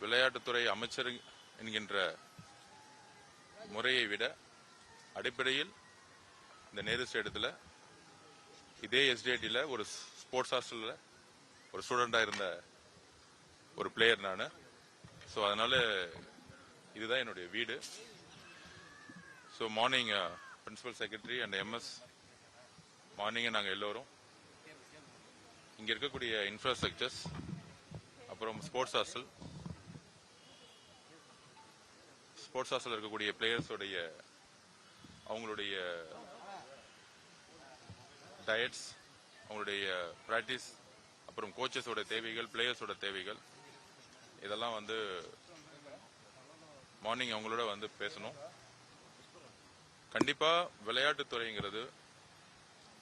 விளையாட்டுத்துறை அமைச்சர் என்கின்ற முறையை விட அடிப்படையில் இந்த நேரு ஸ்டேடியத்தில் இதே எஸ்டிஐடியில் ஒரு ஸ்போர்ட்ஸ் ஹாஸ்டலில் ஒரு ஸ்டூடெண்டாக இருந்த ஒரு பிளேயர் நான். ஸோ அதனால இதுதான் என்னுடைய வீடு. So morning principal secretary and MS மார்னிங்கே நாங்கள் எல்லோரும் இங்கே இருக்கக்கூடிய இன்ஃப்ராஸ்ட்ரக்சர்ஸ், அப்புறம் ஸ்போர்ட்ஸ் ஹாஸ்டல் இருக்கக்கூடிய பிளேயர்ஸோடைய அவங்களுடைய டயட்ஸ், அவங்களுடைய பிராக்டிஸ், அப்புறம் கோச்சஸோட தேவைகள், பிளேயர்ஸோட தேவைகள், இதெல்லாம் மார்னிங் அவங்களோட பேசணும். கண்டிப்பா விளையாட்டுத்துறைங்கிறது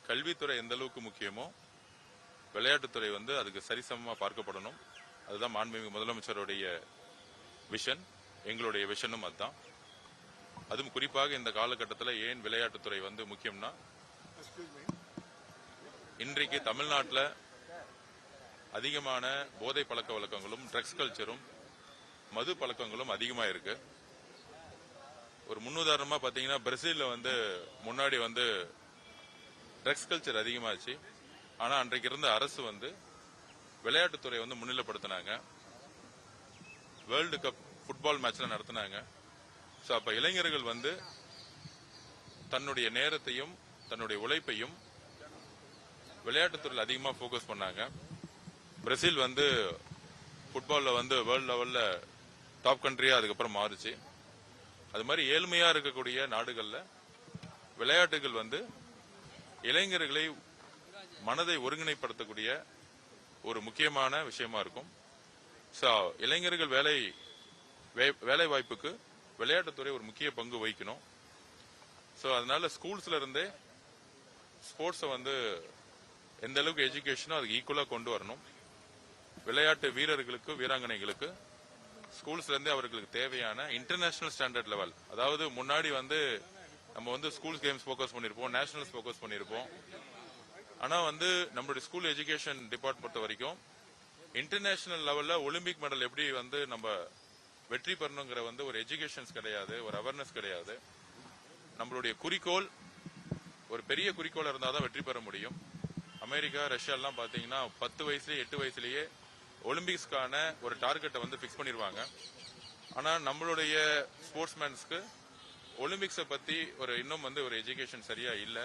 கல்வித்துறை எந்த அளவுக்கு முக்கியமோ விளையாட்டுத்துறை அதுக்கு சரிசமமா பார்க்கப்படணும். அதுதான் மாண்புமிகு முதலமைச்சருடைய விஷன், எங்களுடைய விஷனும் அதுதான். அதுவும் குறிப்பாக இந்த காலகட்டத்தில் ஏன் விளையாட்டுத்துறை முக்கியம்னா, இன்றைக்கு தமிழ்நாட்டில் அதிகமான போதை பழக்க வழக்கங்களும், ட்ரக்ஸ் கல்ச்சரும், மது பழக்கங்களும் அதிகமாக இருக்கு. ஒரு முன்னுதாரணமா பாத்தீங்கன்னா, பிரேசில்ல முன்னாடி ட்ரக்ஸ் கல்ச்சர் அதிகமாச்சு. ஆனா அன்றைக்கு இருந்த அரசு விளையாட்டுத்துறை முன்னிலைப்படுத்தினாங்க. வேர்ல்டு கப் ஃபுட்பால் மேட்ச்ல நடத்தினாங்க. ஸோ அப்ப இளைஞர்கள் தன்னுடைய நேரத்தையும் தன்னுடைய உழைப்பையும் விளையாட்டுத்துறையில் அதிகமாக ஃபோக்கஸ் பண்ணாங்க. பிரேசில் ஃபுட்பால்ல வேர்ல்டு லெவல்ல டாப் கண்ட்ரியா அதுக்கப்புறம் மாறுச்சு. அது மாதிரி ஏழ்மையா இருக்கக்கூடிய நாடுகள்ல விளையாட்டுகள் இளைஞர்களை மனதை ஒருங்கிணைப்படுத்தக்கூடிய ஒரு முக்கியமான விஷயமா இருக்கும். ஸோ இளைஞர்கள் வேலை வாய்ப்புக்கு விளையாட்டுத்துறை ஒரு முக்கிய பங்கு வகிக்கணும். ஸோ அதனால ஸ்கூல்ஸ்ல இருந்தே ஸ்போர்ட்ஸை எந்த அளவுக்கு எஜுகேஷனோ அதுக்கு ஈக்குவலா கொண்டு வரணும். விளையாட்டு வீரர்களுக்கு, வீராங்கனைகளுக்கு ஸ்கூல்ஸ்ல இருந்தே அவர்களுக்கு தேவையான இன்டர்நேஷனல் ஸ்டாண்டர்ட் லெவல், அதாவது முன்னாடி நம்ம ஸ்கூல் கேம்ஸ் போக்கஸ் பண்ணிருப்போம், நேஷனல்ஸ் போக்கஸ் பண்ணிருப்போம். ஆனா நம்மளுடைய ஸ்கூல் எஜுகேஷன் டிபார்ட்மெண்ட் பொறுத்த வரைக்கும் இன்டர்நேஷனல் லெவல்ல ஒலிம்பிக் மெடல் எப்படி நம்ம வெற்றி பெறணுங்கிற ஒரு எஜுகேஷன்ஸ் கிடையாது, ஒரு அவேர்னஸ் கிடையாது. நம்மளுடைய குறிக்கோள் ஒரு பெரிய குறிக்கோள் இருந்தாதான் வெற்றி பெற முடியும். அமெரிக்கா, ரஷ்யா எல்லாம் பாத்தீங்கன்னா 10 வயசுலயே 8 வயசுலயே ஒலிம்பிக்ஸ்க்கான ஒரு டார்கெட்டை பிக்ஸ் பண்ணிருவாங்க. ஆனா நம்மளுடைய ஸ்போர்ட்ஸ்மேன்ஸ்க்கு ஒலிம்பிக்ஸை பத்தி இன்னும் ஒரு எஜுகேஷன் சரியா இல்ல.